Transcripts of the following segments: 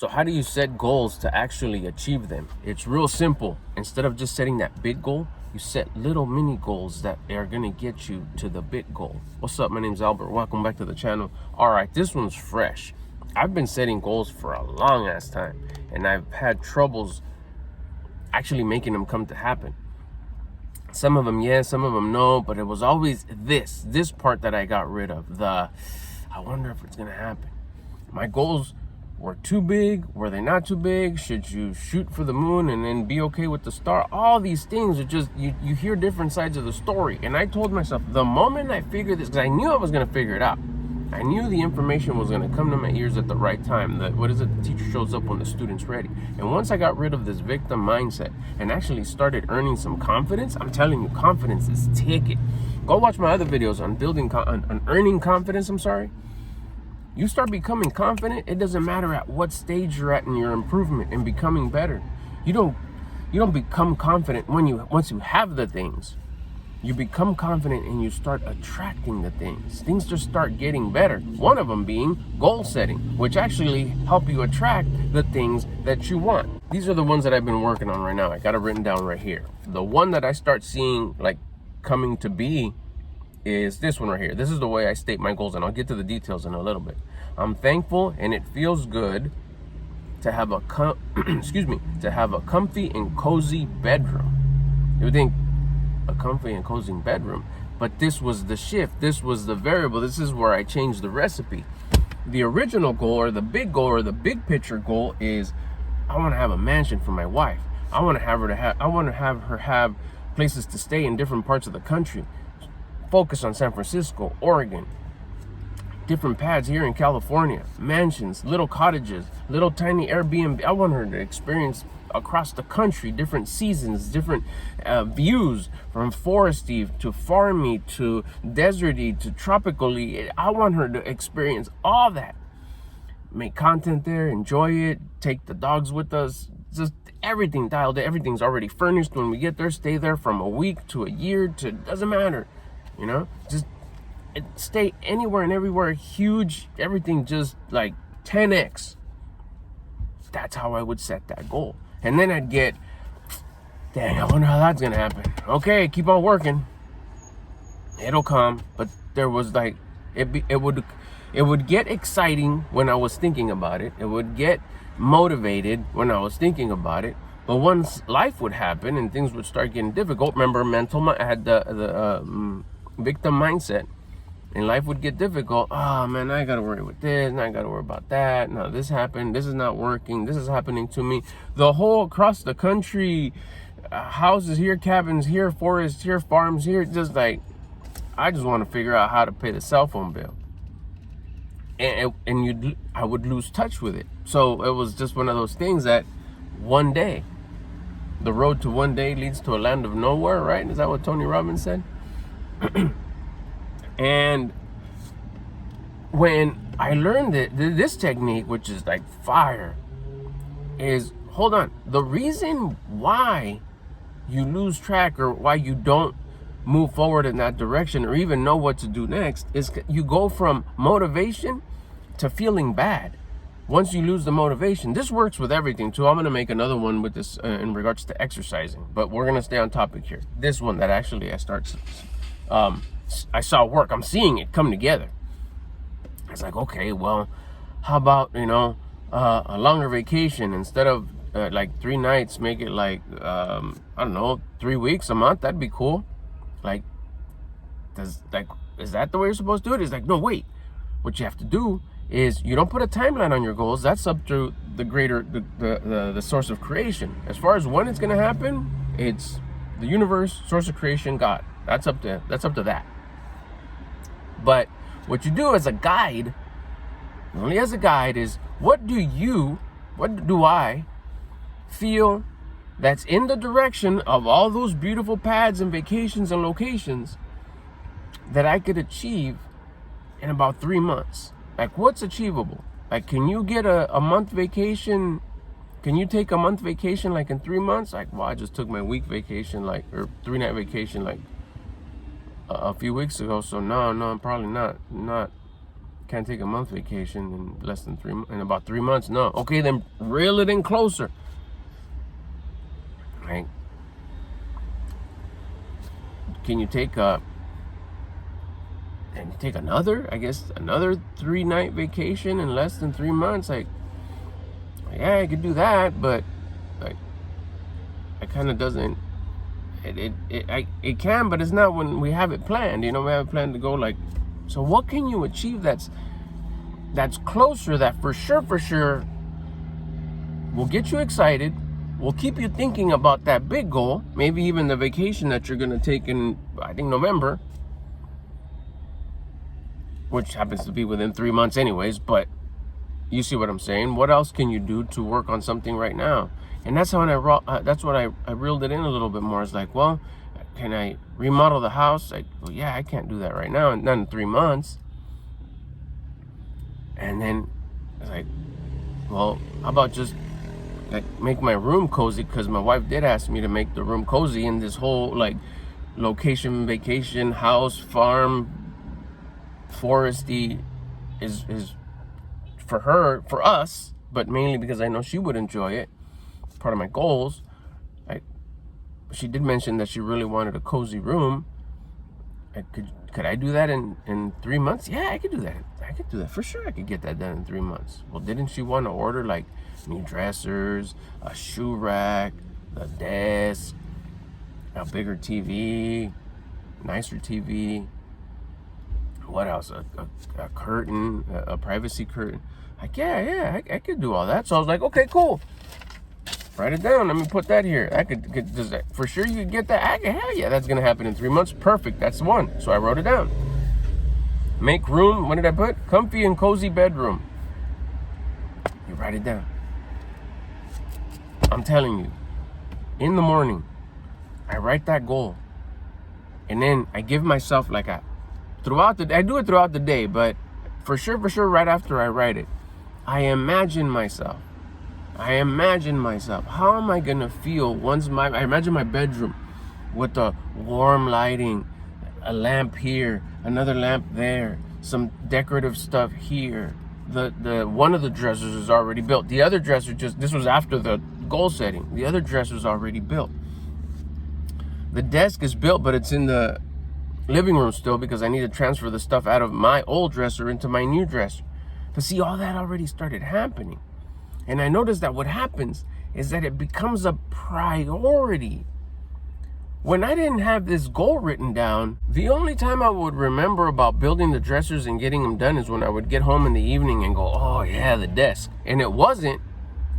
So how do you set goals to actually achieve them? It's real simple. Instead of just setting that big goal, you set little mini goals that are going to get you to the big goal. What's up? My name's Albert. Welcome back to the channel. All right, this one's fresh. I've been setting goals for a long ass time, and I've had troubles actually making them come to happen. Some of them yes, some of them no, but it was always this part that I got rid of. I wonder if it's going to happen. My goals were too big? Were they not too big? Should you shoot for the moon and then be okay with the star? All these things are just, you hear different sides of the story. And I told myself, the moment I figured this, because I knew I was going to figure it out. I knew the information was going to come to my ears at the right time. The teacher shows up when the student's ready. And once I got rid of this victim mindset and actually started earning some confidence, I'm telling you, confidence is ticket. Go watch my other videos on on earning confidence, You start becoming confident. It doesn't matter at what stage you're at in your improvement and becoming better. You don't become confident once you have the things. You become confident and you start attracting the things. Things just start getting better. One of them being goal setting, which actually help you attract the things that you want. These are the ones that I've been working on right now. I got it written down right here. The one that I start seeing like coming to be is this one right here. This is the way I state my goals, and I'll get to the details in a little bit. I'm thankful and it feels good to have a to have a comfy and cozy bedroom. You would think a comfy and cozy bedroom, but this was the shift. This was the variable. This is where I changed the recipe. The original goal, or the big goal, or the big picture goal is I want to have a mansion for my wife. I want to have her have places to stay in different parts of the country. Focus on San Francisco, Oregon, different pads here in California, mansions, little cottages, little tiny Airbnb. I want her to experience across the country, different seasons, different views, from foresty to farmy to deserty to tropically. I want her to experience all that. Make content there, enjoy it, take the dogs with us, just everything dialed in. Everything's already furnished when we get there. Stay there from a week to a year to, doesn't matter. Just stay anywhere and everywhere, huge, everything just like 10x. That's how I would set that goal. And then I'd get, dang, I wonder how that's gonna happen. Okay, keep on working. It'll come. But there was like, it would get exciting when I was thinking about it. It would get motivated when I was thinking about it. But once life would happen and things would start getting difficult, remember I had the victim mindset, and life would get difficult. Oh man, I gotta worry with this, and I gotta worry about that. Now this happened, this is not working, this is happening to me. The whole across the country, houses here, cabins here, forests here, farms here, just like, I just want to figure out how to pay the cell phone bill. And I would lose touch with it. So it was just one of those things that one day, the road to one day leads to a land of nowhere, right? Is that what Tony Robbins said? And when I learned this technique, which is like fire, is, hold on, the reason why you lose track or why you don't move forward in that direction or even know what to do next is you go from motivation to feeling bad. Once you lose the motivation, this works with everything too. I'm going to make another one with this in regards to exercising, but we're going to stay on topic here. This one that actually I saw work. I'm seeing it come together. It's like, okay, well, how about, a longer vacation instead of like 3 nights, make it like, I don't know, 3 weeks, a month. That'd be cool. Like, is that the way you're supposed to do it? It's like, no, wait. What you have to do is you don't put a timeline on your goals. That's up to the greater, the source of creation. As far as when it's going to happen, it's the universe, source of creation, God. That's up to that. But what you do as a guide, only as a guide, is what do I feel that's in the direction of all those beautiful pads and vacations and locations that I could achieve in about 3 months? Like, what's achievable? Like, can you get a month vacation? Can you take a month vacation like in 3 months? Like, well, I just took my week vacation, like, or 3-night vacation, like a few weeks ago. So no, I'm probably not can't take a month vacation in less than in about 3 months. No. Okay, then reel it in closer. Right? Can you take another 3-night vacation in less than 3 months? Like, yeah, I could do that, but like, it kind of doesn't. It can, but it's not when we have it planned. You know, we have it planned to go like. So what can you achieve that's closer, that for sure will get you excited, will keep you thinking about that big goal, maybe even the vacation that you're going to take in, I think, November, which happens to be within 3 months anyways, but you see what I'm saying? What else can you do to work on something right now? And that's how I reeled it in a little bit more. It's like, well, can I remodel the house? Like, well, yeah, I can't do that right now, and not in 3 months. And then it's like, well, how about just like make my room cozy? Because my wife did ask me to make the room cozy, and this whole like location, vacation, house, farm, foresty is for her, for us, but mainly because I know she would enjoy it. Part of my goals. She did mention that she really wanted a cozy room. Could I do that in 3 months? Yeah, I could do that. I could do that for sure. I could get that done in 3 months. Well, didn't she want to order like new dressers, a shoe rack, a desk, a bigger TV, nicer TV? What else? A curtain, a privacy curtain. Like, yeah, I could do all that. So I was like, okay, cool. Write it down. Let me put that here. I could does that for sure. You could get that. Hell yeah, that's gonna happen in 3 months. Perfect. That's the one. So I wrote it down. Make room. What did I put? Comfy and cozy bedroom. You write it down. I'm telling you, in the morning, I write that goal, and then I give myself like I do it throughout the day, but for sure, right after I write it, I imagine myself. How am I gonna feel once I imagine my bedroom with the warm lighting, a lamp here, another lamp there, some decorative stuff here. The one of the dressers is already built. The other dresser this was after the goal setting. The other dresser is already built. The desk is built, but it's in the living room still because I need to transfer the stuff out of my old dresser into my new dresser. But see, all that already started happening. And I noticed that what happens is that it becomes a priority. When I didn't have this goal written down, the only time I would remember about building the dressers and getting them done is when I would get home in the evening and go, oh yeah, the desk. And it wasn't,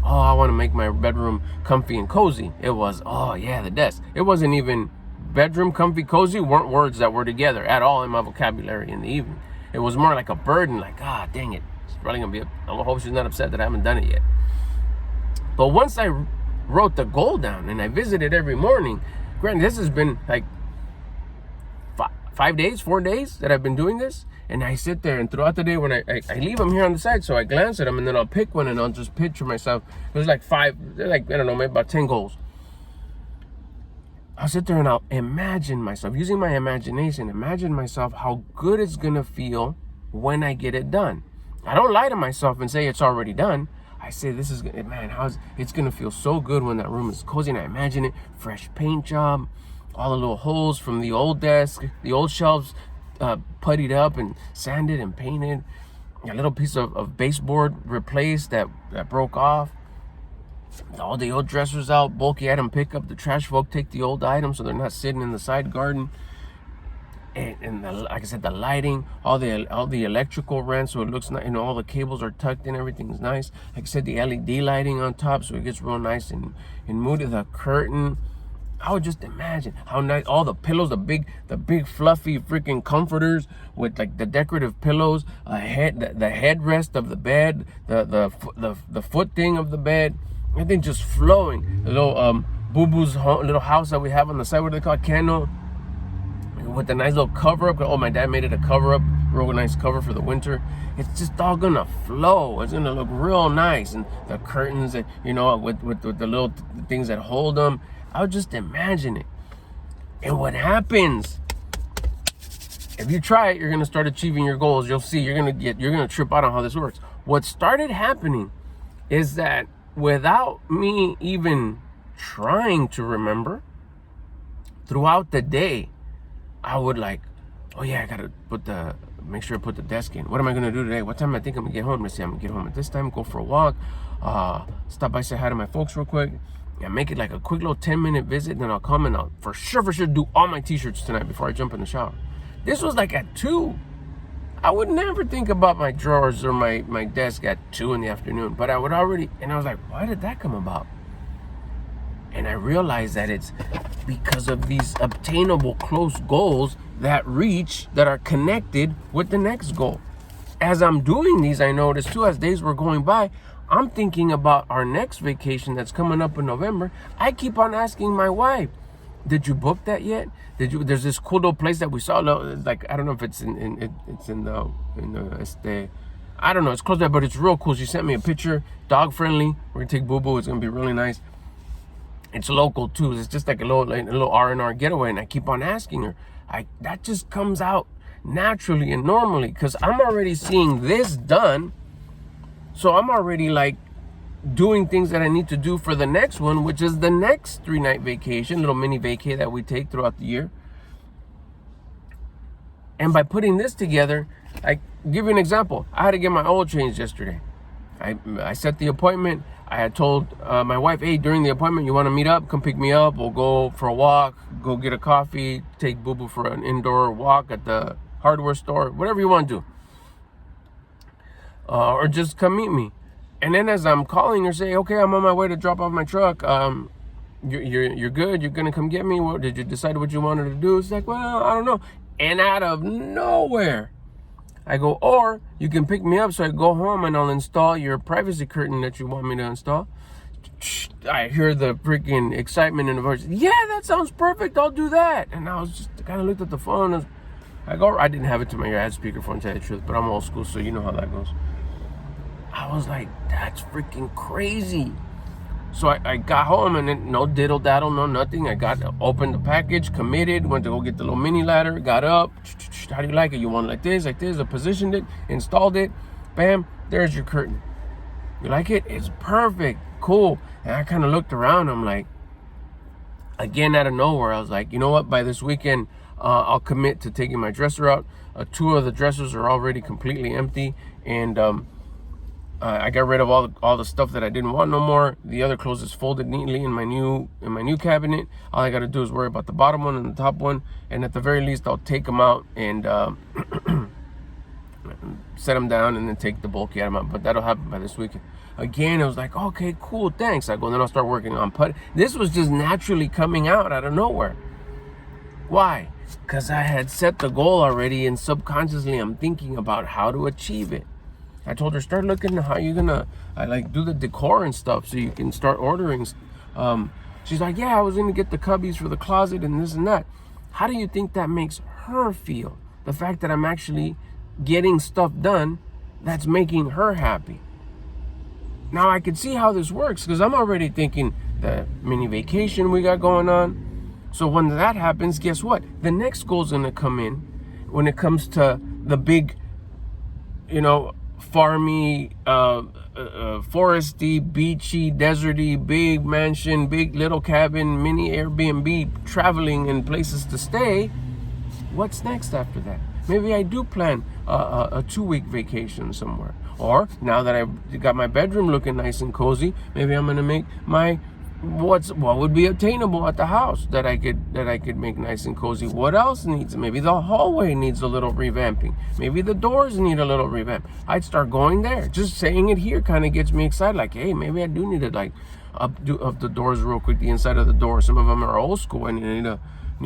oh, I want to make my bedroom comfy and cozy. It was, oh yeah, the desk. It wasn't even bedroom, comfy, cozy weren't words that were together at all in my vocabulary in the evening. It was more like a burden, like, dang it. It's probably going to be, I hope she's not upset that I haven't done it yet. But once I wrote the goal down and I visited every morning, granted, this has been like 4 days that I've been doing this. And I sit there, and throughout the day when I leave them here on the side, so I glance at them and then I'll pick one and I'll just picture myself. There's like 5, like, I don't know, maybe about 10 goals. I'll sit there and I'll imagine myself, using my imagination, imagine myself how good it's going to feel when I get it done. I don't lie to myself and say it's already done. I say this is, man, it's going to feel so good when that room is cozy. And I imagine it, fresh paint job, all the little holes from the old desk, the old shelves puttied up and sanded and painted. A little piece of baseboard replaced that broke off. All the old dressers out, bulky item pickup. The trash folk take the old items so they're not sitting in the side garden. And like I said, the lighting, all the electrical ran so it looks nice, all the cables are tucked in, everything's nice. Like I said, the LED lighting on top so it gets real nice and moody. The curtain, I would just imagine how nice, all the pillows, the big fluffy freaking comforters with like the decorative pillows, the headrest of the bed, the foot thing of the bed, everything just flowing. The little Boo-Boo's little house that we have on the side, what do they call it? Kennel. With the nice little cover up. Oh, my dad made it a cover up, real nice cover for the winter. It's just all gonna flow. It's gonna look real nice, and the curtains, and with the little things that hold them. I would just imagine it. And what happens If you try it, you're gonna start achieving your goals. You'll see you're gonna trip out on how this works. What started happening is that without me even trying to remember, throughout the day, I would like, oh yeah, I gotta make sure I put the desk in. What am I gonna do today? What time I think I'm gonna get home? Let's see, I'm gonna get home at this time, go for a walk, stop by, say hi to my folks real quick, and make it like a quick little 10-minute visit. Then I'll come and I'll for sure do all my t-shirts tonight before I jump in the shower. This was like at 2. I would never think about my drawers or my desk at 2 in the afternoon, but I would already, and I was like, why did that come about? And I realized that it's because of these obtainable close goals that are connected with the next goal. As I'm doing these, I noticed too, as days were going by, I'm thinking about our next vacation that's coming up in November. I keep on asking my wife, did you book that yet? There's this cool little place that we saw, like, I don't know if it's in the I don't know, it's close there, but it's real cool. She sent me a picture, dog friendly. We're gonna take Boo Boo, it's gonna be really nice. It's local too. It's just like a little R&R getaway, and I keep on asking her. That just comes out naturally and normally because I'm already seeing this done. So I'm already like doing things that I need to do for the next one, which is the next 3-night vacation, little mini vacay that we take throughout the year. And by putting this together, I give you an example. I had to get my oil changed yesterday. I set the appointment. I had told my wife, hey, during the appointment, you want to meet up? Come pick me up. We'll go for a walk, go get a coffee, take Boo Boo for an indoor walk at the hardware store, whatever you want to do. Or just come meet me. And then as I'm calling her, say, okay, I'm on my way to drop off my truck. You're good? You're going to come get me? What, did you decide what you wanted to do? It's like, well, I don't know. And out of nowhere, I go, or you can pick me up so I go home and I'll install your privacy curtain that you want me to install. I hear the freaking excitement in the voice. Yeah, that sounds perfect. I'll do that. And I was just kind of looked at the phone. I didn't have it to my ear. I had speakerphone, to tell you the truth, but I'm old school, so you know how that goes. I was like, that's freaking crazy. So I got home and then no diddle daddle, no nothing. I opened the package, committed, went to go get the little mini ladder, got up. How do you like it? You want it like this, like this? I positioned it, installed it. Bam, there's your curtain. You like it? It's perfect, cool. And I kind of looked around. I'm like, again, out of nowhere, I was like, you know what? By this weekend, I'll commit to taking my dresser out. 2 of the dressers are already completely empty, and I got rid of all the stuff that I didn't want no more. The other clothes is folded neatly in my new cabinet. All I got to do is worry about the bottom one and the top one, and at the very least, I'll take them out and set them down, and then take the bulky item out. But that'll happen by this weekend. Again, I was like, okay, cool, thanks. I go, then I'll start working on putty. This was just naturally coming out of nowhere. Why? Because I had set the goal already, and subconsciously, I'm thinking about how to achieve it. I told her, start looking at how you're gonna do the decor and stuff so you can start ordering. She's like, yeah, I was gonna get the cubbies for the closet and this and that. How do you think that makes her feel? The fact that I'm actually getting stuff done that's making her happy. Now I can see how this works because I'm already thinking the mini vacation we got going on. So when that happens, guess what? The next goal's gonna come in when it comes to the big, farmy, foresty, beachy, deserty, big mansion, big little cabin, mini Airbnb, traveling and places to stay. What's next after that? Maybe I do plan a 2-week vacation somewhere. Or now that I've got my bedroom looking nice and cozy, maybe I'm gonna make my what would be obtainable at the house that I could make nice and cozy. What else needs? Maybe the hallway needs a little revamping. Maybe the doors need a little revamp. I'd start going there. Just saying it here kind of gets me excited. Like, hey, maybe I do need to up the doors real quick. The inside of the door. Some of them are old school, and you need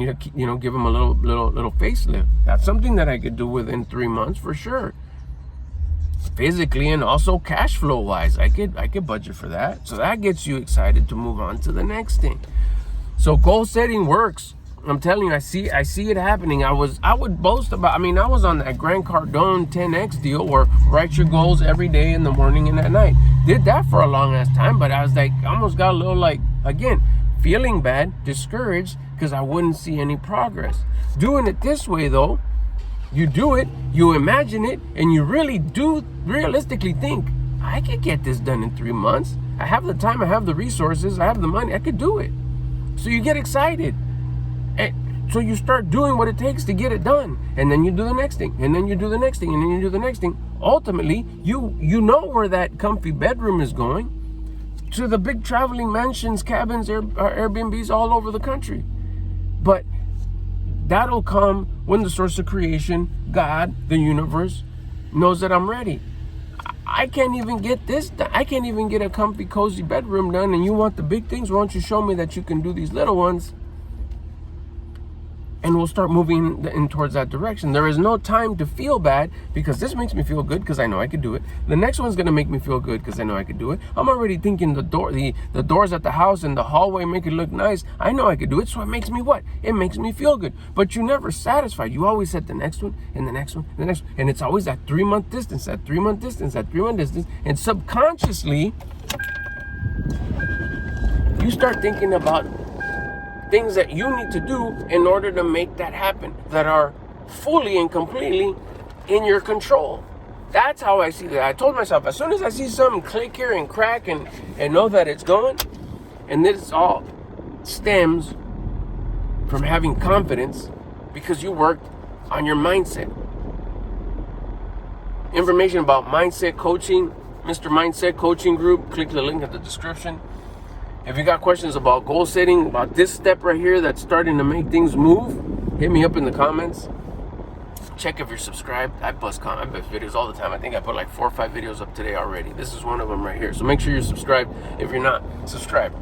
to give them a little facelift. That's something that I could do within 3 months for sure. Physically and also cash flow wise, I could budget for that. So that gets you excited to move on to the next thing. So goal setting works. I'm telling you, I see it happening. I would boast about. I was on that Grant Cardone 10X deal where write your goals every day in the morning and at night. Did that for a long ass time, but I was like, almost got a little again, feeling bad, discouraged because I wouldn't see any progress. Doing it this way though, you do it, you imagine it, and you really do realistically think, I could get this done in 3 months. I have the time, I have the resources, I have the money, I could do it. So you get excited. And so you start doing what it takes to get it done. And then you do the next thing, and then you do the next thing, and then you do the next thing. Ultimately, you know where that comfy bedroom is going, to the big traveling mansions, cabins, Airbnbs all over the country. But that'll come when the source of creation, God, the universe, knows that I'm ready. I can't even get this done. I can't even get a comfy, cozy bedroom done, and you want the big things? Why don't you show me that you can do these little ones? And we'll start moving in towards that direction. There is no time to feel bad, because this makes me feel good because I know I could do it. The next one's gonna make me feel good because I know I could do it. I'm already thinking the doors at the house and the hallway make it look nice. I know I could do it, so it makes me what? It makes me feel good. But you're never satisfied. You always set the next one and the next one and the next one. And it's always that 3-month distance, that 3-month distance, that 3-month distance. And subconsciously, you start thinking about things that you need to do in order to make that happen, that are fully and completely in your control. That's how I see that. I told myself, as soon as I see something click here and crack and know that it's going, and this all stems from having confidence because you worked on your mindset. Information about mindset coaching, Mr. Mindset Coaching Group, click the link in the description. If you got questions about goal setting, about this step right here that's starting to make things move, hit me up in the comments. Check if you're subscribed. I post videos all the time. I think I put like 4 or 5 videos up today already. This is one of them right here. So make sure you're subscribed if you're not subscribed.